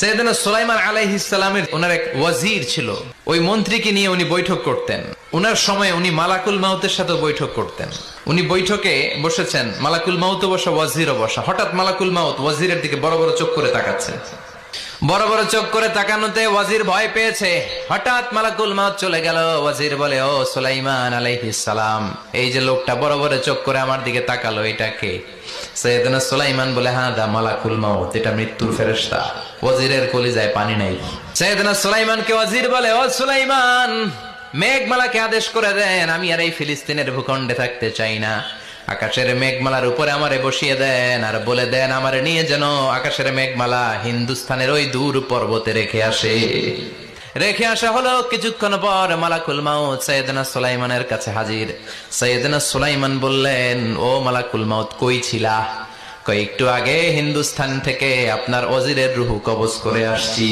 সাইয়েদনা সুলাইমান আলাইহিস সালামের ওনার এক ওয়াজির ছিল, ওই মন্ত্রীকে নিয়ে উনি বৈঠক করতেন। ওনার সময় উনি মালাকুল মাউতের সাথে বৈঠক করতেন। উনি বৈঠকে বসেছেন, মালাকুল মাউতও বসা, ওয়াজিরও বসা। হঠাৎ মালাকুল মাউত ওয়াজিরের দিকে বড় বড় চোখ করে তাকাচ্ছে। বড় বড় চোখ করে তাকানোতে ওয়াজির ভয় পেয়েছে। হঠাৎ মালাকুল মাউত চলে গেল। ওয়াজির বলে, ও সুলাইমান আলাইহিস সালাম, এই যে লোকটা বড় বড় চোখ করে আমার দিকে তাকালো, এটা কে? সাইয়েদনা সুলাইমান বলে, হ্যাঁ দা মালাকুল মাউত, এটা মৃত্যুর ফেরেশতা। ওয়াজিরের কলিজায় পানি নাই। সাইয়েদনা সুলাইমানকে ওয়াজির বলে, ও সুলাইমান, মেঘমালাকে আদেশ করে দেন, আমি আর এই ফিলিস্তিনের ভূখণ্ডে থাকতে চাই না। আকাশের মেঘমালার উপরে আমারে বসিয়ে দেন, আর বলে দেন আমারে নিয়ে যেন আকাশের মেঘমালা হিন্দুস্তানের ওই দূর পর্বতে রেখে আসে। রেখে আসা হলো। কিছুক্ষণ পর মালাকুল মাউত সাইয়েদনা সুলাইমানের কাছে হাজির। সাইয়েদনা সুলাইমান বললেন, ও মালাকুল মাউত, কই ছিলা? কয়েকটু আগে হিন্দুস্তান থেকে আপনার ওজিরের রুহু কবজ করে আসছি।